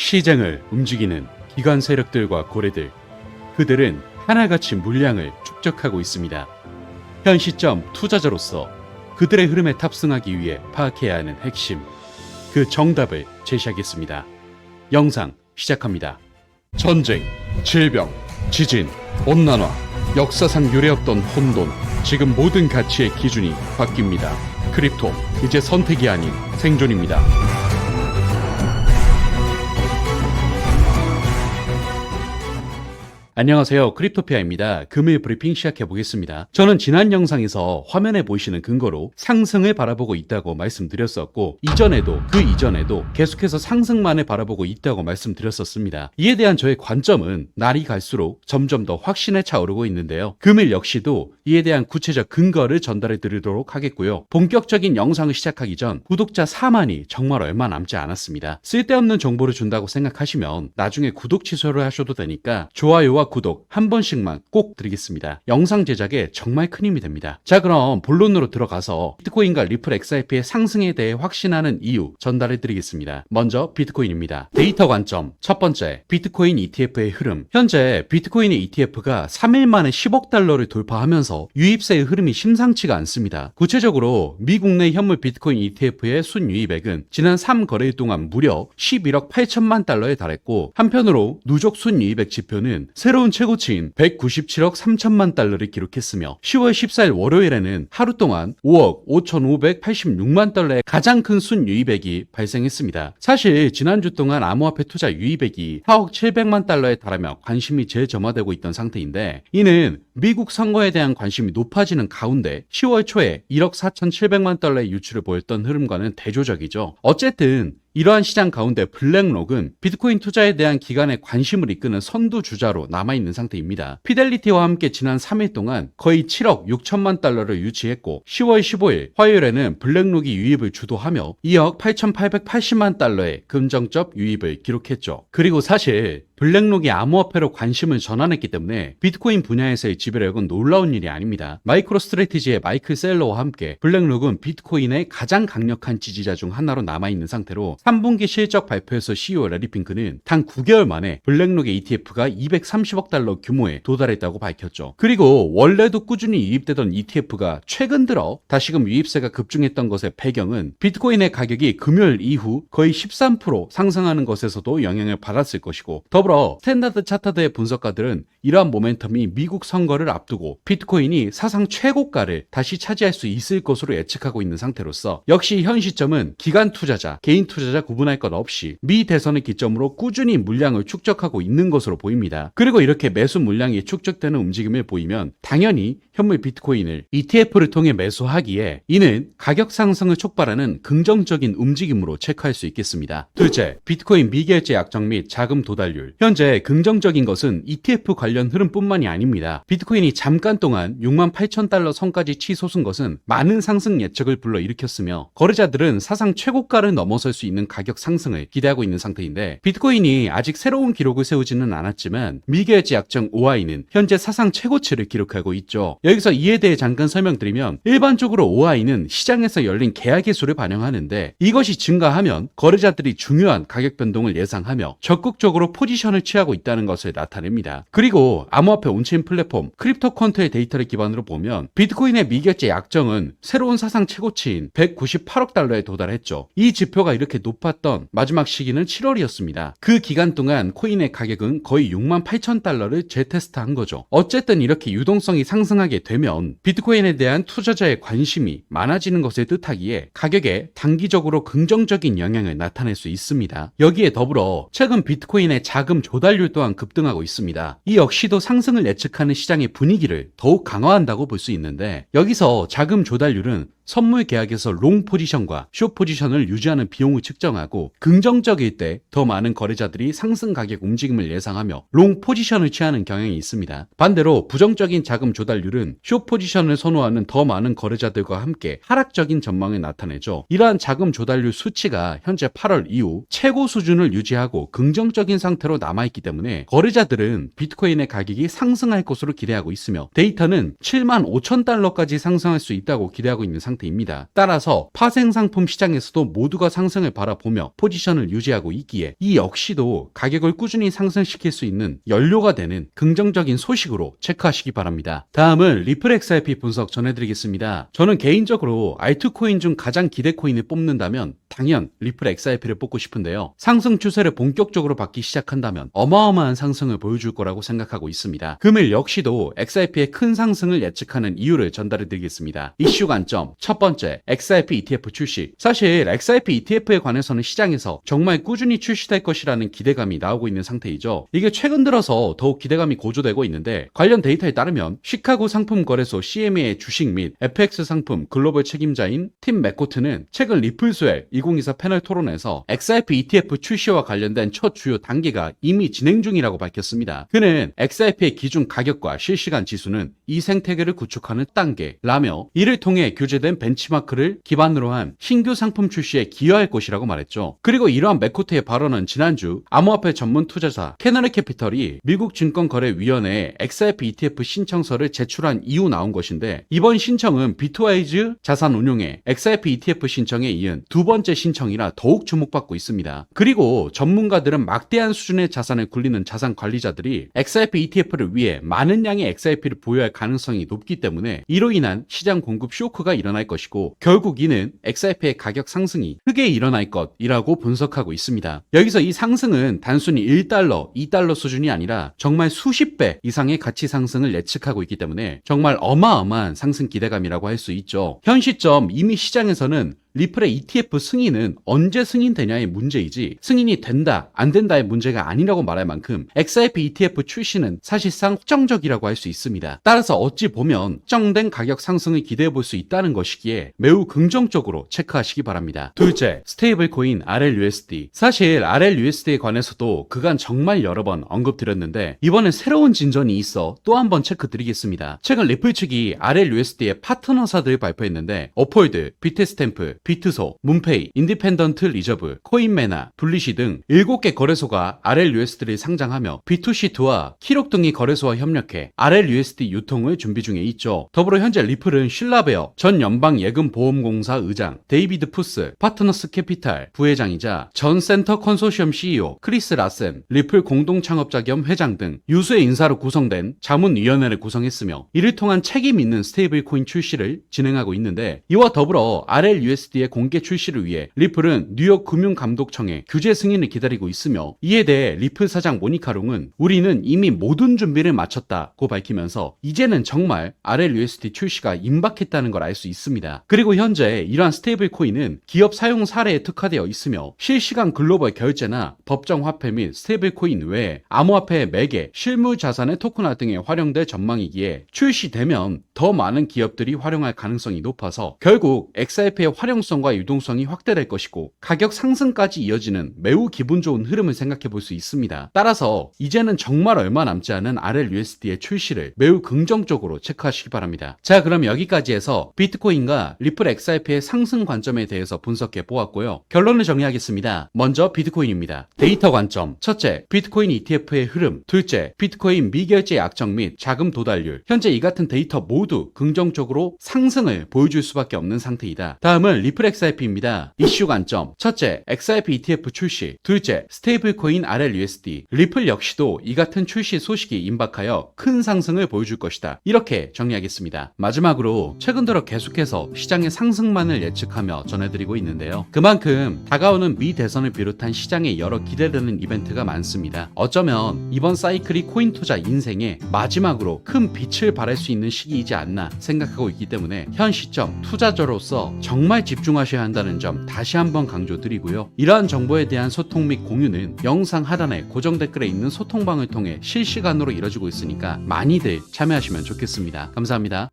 시장을 움직이는 기관 세력들과 고래들, 그들은 하나같이 물량을 축적하고 있습니다. 현 시점 투자자로서 그들의 흐름에 탑승하기 위해 파악해야 하는 핵심, 그 정답을 제시하겠습니다. 영상 시작합니다. 전쟁, 질병, 지진, 온난화, 역사상 유례없던 혼돈, 지금 모든 가치의 기준이 바뀝니다. 크립토, 이제 선택이 아닌 생존입니다. 안녕하세요. 크립토피아입니다. 금일 브리핑 시작해 보겠습니다. 저는 지난 영상에서 화면에 보이시는 근거로 상승을 바라보고 있다고 말씀드렸었고, 그 이전에도 계속해서 상승만을 바라보고 있다고 말씀드렸었습니다. 이에 대한 저의 관점은 날이 갈수록 점점 더 확신에 차오르고 있는데요. 금일 역시도 이에 대한 구체적 근거를 전달해 드리도록 하겠고요. 본격적인 영상을 시작하기 전 구독자 4만이 정말 얼마 남지 않았습니다. 쓸데없는 정보를 준다고 생각하시면 나중에 구독 취소를 하셔도 되니까 좋아요와 구독 한 번씩만 꼭 드리겠습니다. 영상 제작에 정말 큰 힘이 됩니다. 자, 그럼 본론으로 들어가서 비트코인과 리플 XRP의 상승에 대해 확신하는 이유 전달해 드리겠습니다. 먼저 비트코인입니다. 데이터 관점 첫 번째, 비트코인 ETF의 흐름. 현재 비트코인의 ETF가 3일 만에 10억 달러를 돌파하면서 유입세의 흐름이 심상치가 않습니다. 구체적으로 미국 내 현물 비트코인 ETF의 순유입액은 지난 3거래일 동안 무려 11억 8천만 달러에 달했고, 한편으로 누적 순유입액 지표는 새로운 최고치인 197억 3천만 달러를 기록했으며 10월 14일 월요일에는 하루 동안 5억 5,586만 달러의 가장 큰 순유입액이 발생했습니다. 사실 지난주 동안 암호화폐 투자 유입액이 4억 700만 달러에 달하며 관심이 재점화되고 있던 상태인데, 이는 미국 선거에 대한 관심이 높아지는 가운데 10월 초에 1억 4,700만 달러의 유출을 보였던 흐름과는 대조적이죠. 어쨌든 이러한 시장 가운데 블랙록은 비트코인 투자에 대한 기관의 관심을 이끄는 선두주자로 남아있는 상태입니다. 피델리티와 함께 지난 3일 동안 거의 7억 6천만 달러를 유치했고, 10월 15일 화요일에는 블랙록이 유입을 주도하며 2억 8,880만 달러의 금정적 유입을 기록했죠. 그리고 사실 블랙록이 암호화폐로 관심을 전환했기 때문에 비트코인 분야에서의 지배력은 놀라운 일이 아닙니다. 마이크로 스트래티지의 마이클 셀러와 함께 블랙록은 비트코인의 가장 강력한 지지자 중 하나로 남아있는 상태로 3분기 실적 발표에서 CEO 래리 핑크는 단 9개월 만에 블랙록의 ETF가 230억 달러 규모에 도달했다고 밝혔죠. 그리고 원래도 꾸준히 유입되던 ETF가 최근 들어 다시금 유입세가 급증했던 것의 배경은 비트코인의 가격이 금요일 이후 거의 13% 상승하는 것에서도 영향을 받았을 것이고, 더불어 스탠다드 차터드의 분석가들은 이러한 모멘텀이 미국 선거를 앞두고 비트코인이 사상 최고가를 다시 차지할 수 있을 것으로 예측하고 있는 상태로서, 역시 현 시점은 기관 투자자, 개인 투자자 구분할 것 없이 미 대선을 기점으로 꾸준히 물량을 축적하고 있는 것으로 보입니다. 그리고 이렇게 매수 물량이 축적되는 움직임을 보이면 당연히 현물 비트코인을 ETF를 통해 매수하기에 이는 가격 상승을 촉발하는 긍정적인 움직임으로 체크할 수 있겠습니다. 둘째, 비트코인 미결제 약정 및 자금 도달률. 현재 긍정적인 것은 ETF 관련 흐름뿐만이 아닙니다. 비트코인이 잠깐 동안 6만 8천 달러 선까지 치솟은 것은 많은 상승 예측을 불러일으켰으며, 거래자들은 사상 최고가를 넘어설 수 있는 가격 상승을 기대하고 있는 상태인데, 비트코인이 아직 새로운 기록을 세우지는 않았지만 미결제 약정 OI는 현재 사상 최고치를 기록하고 있죠. 여기서 이에 대해 잠깐 설명드리면, 일반적으로 OI는 시장에서 열린 계약의 수를 반영하는데, 이것이 증가하면 거래자들이 중요한 가격 변동을 예상하며 적극적으로 포지션을 취하고 있다는 것을 나타냅니다. 그리고 암호화폐 온체인 플랫폼 크립토컨트의 데이터를 기반으로 보면 비트코인의 미결제 약정은 새로운 사상 최고치인 198억 달러에 도달했죠. 이 지표가 이렇게 높았던 마지막 시기는 7월이었습니다. 그 기간 동안 코인의 가격은 거의 6만 8천 달러를 재테스트한 거죠. 어쨌든 이렇게 유동성이 상승하게 되면 비트코인에 대한 투자자의 관심이 많아지는 것을 뜻하기에 가격에 단기적으로 긍정적인 영향을 나타낼 수 있습니다. 여기에 더불어 최근 비트코인의 자금 조달률 또한 급등하고 있습니다. 이 역시도 상승을 예측하는 시장의 분위기를 더욱 강화한다고 볼 수 있는데, 여기서 자금 조달률은 선물 계약에서 롱 포지션과 숏 포지션을 유지하는 비용을 측정하고, 긍정적일 때 더 많은 거래자들이 상승 가격 움직임을 예상하며 롱 포지션을 취하는 경향이 있습니다. 반대로 부정적인 자금 조달률은 숏 포지션을 선호하는 더 많은 거래자들과 함께 하락적인 전망을 나타내죠. 이러한 자금 조달률 수치가 현재 8월 이후 최고 수준을 유지하고 긍정적인 상태로 남아있기 때문에 거래자들은 비트코인의 가격이 상승할 것으로 기대하고 있으며, 데이터는 7만 5천 달러까지 상승할 수 있다고 기대하고 있는 상태입니다. 상태입니다. 따라서 파생 상품 시장에서도 모두가 상승을 바라보며 포지션을 유지하고 있기에 이 역시도 가격을 꾸준히 상승시킬 수 있는 연료가 되는 긍정적인 소식으로 체크하시기 바랍니다. 다음은 리플 XRP 분석 전해드리겠습니다. 저는 개인적으로 알트코인 중 가장 기대 코인을 뽑는다면 당연 리플 XRP를 뽑고 싶은데요. 상승 추세를 본격적으로 받기 시작한다면 어마어마한 상승을 보여줄 거라고 생각하고 있습니다. 금일 역시도 XRP의 큰 상승을 예측하는 이유를 전달해 드리겠습니다. 이슈 관점 첫 번째, XRP ETF 출시. 사실 XRP ETF에 관해서는 시장에서 정말 꾸준히 출시될 것이라는 기대감이 나오고 있는 상태이죠. 이게 최근 들어서 더욱 기대감이 고조되고 있는데 관련 데이터에 따르면 시카고 상품거래소 CME의 주식 및 FX 상품 글로벌 책임자인 팀 맥코트는 최근 리플스웰 2024 패널 토론에서 XRP ETF 출시와 관련된 첫 주요 단계가 이미 진행 중이라고 밝혔습니다. 그는 XRP의 기준 가격과 실시간 지수는 이 생태계를 구축하는 단계라며 이를 통해 규제된 벤치마크를 기반으로 한 신규 상품 출시에 기여할 것이라고 말했죠. 그리고 이러한 맥코트의 발언은 지난주 암호화폐 전문 투자자 캐너리 캐피털이 미국 증권거래위원회에 XRP ETF 신청서를 제출한 이후 나온 것인데 이번 신청은 비트와이즈 자산운용의 XRP ETF 신청에 이은 두 번째 신청이라 더욱 주목받고 있습니다. 그리고 전문가들은 막대한 수준의 자산을 굴리는 자산 관리자들이 XRP ETF를 위해 많은 양의 XRP를 보유할 가능성이 높기 때문에 이로 인한 시장 공급 쇼크가 일어날 것이고 결국 이는 XRP의 가격 상승이 크게 일어날 것이라고 분석하고 있습니다. 여기서 이 상승은 단순히 1달러, 2달러 수준이 아니라 정말 수십 배 이상의 가치 상승을 예측하고 있기 때문에 정말 어마어마한 상승 기대감이라고 할 수 있죠. 현 시점 이미 시장에서는 리플의 ETF 승인은 언제 승인되냐의 문제이지 승인이 된다, 안 된다의 문제가 아니라고 말할 만큼 XRP ETF 출시는 사실상 확정적이라고 할 수 있습니다. 따라서 어찌 보면 확정된 가격 상승을 기대해 볼 수 있다는 것이기에 매우 긍정적으로 체크하시기 바랍니다. 둘째, 스테이블 코인 RLUSD. 사실 RLUSD에 관해서도 그간 정말 여러 번 언급드렸는데 이번에 새로운 진전이 있어 또 한 번 체크 드리겠습니다. 최근 리플 측이 RLUSD의 파트너사들을 발표했는데 어폴드, 비트스탬프, 비트소, 문페이, 인디펜던트 리저브, 코인메나, 블리시 등 7개 거래소가 RLUSD를 상장하며 B2C2와 키록 등의 거래소와 협력해 RLUSD 유통을 준비 중에 있죠. 더불어 현재 리플은 실라베어 전 연방예금보험공사 의장, 데이비드 푸스, 파트너스 캐피탈 부회장이자 전 센터 컨소시엄 CEO 크리스 라센, 리플 공동창업자 겸 회장 등 유수의 인사로 구성된 자문위원회를 구성했으며 이를 통한 책임 있는 스테이블 코인 출시를 진행하고 있는데 이와 더불어 RLUSD의 공개 출시를 위해 리플은 뉴욕 금융감독청의 규제 승인을 기다리고 있으며 이에 대해 리플 사장 모니카 롱은 우리는 이미 모든 준비를 마쳤다고 밝히면서 이제는 정말 RLUSD 출시가 임박했다는 걸 알 수 있습니다. 그리고 현재 이러한 스테이블 코인은 기업 사용 사례에 특화되어 있으며 실시간 글로벌 결제나 법정 화폐 및 스테이블 코인 외에 암호화폐 매개, 실물 자산의 토큰화 등에 활용될 전망이기에 출시되면 더 많은 기업들이 활용할 가능성이 높아서 결국 XRP의 활용성과 유동성이 확대될 것이고 가격 상승까지 이어지는 매우 기분 좋은 흐름을 생각해 볼 수 있습니다. 따라서 이제는 정말 얼마 남지 않은 RLUSD의 출시를 매우 긍정적으로 체크하시기 바랍니다. 자, 그럼 여기까지 해서 비트코인과 리플 XRP의 상승 관점에 대해서 분석해 보았고요. 결론을 정리하겠습니다. 먼저 비트코인입니다. 데이터 관점. 첫째, 비트코인 ETF의 흐름. 둘째, 비트코인 미결제 약정 및 자금 도달률. 현재 이 같은 데이터 모두 긍정적으로 상승을 보여줄 수밖에 없는 상태이다. 다음은 리플 XRP입니다. 이슈 관점. 첫째, XRP ETF 출시. 둘째, 스테이블 코인 RLUSD. 리플 역시도 이 같은 출시 소식이 임박하여 큰 상승을 보여줄 것이다. 이렇게 정리하겠습니다. 마지막으로 최근 들어 계속해서 시장의 상승만을 예측하며 전해드리고 있는데요. 그만큼 다가오는 미 대선을 비롯한 시장에 여러 기대되는 이벤트가 많습니다. 어쩌면 이번 사이클이 코인 투자 인생의 마지막으로 큰 빛을 발할 수 있는 시기이지 않나 생각하고 있기 때문에 현 시점 투자자로서 정말 집중하셔야 한다는 점 다시 한번 강조드리고요. 이러한 정보에 대한 소통 및 공유는 영상 하단에 고정 댓글에 있는 소통방을 통해 실시간으로 이뤄지고 있으니까 많이들 참여하시면 좋겠습니다. 감사합니다.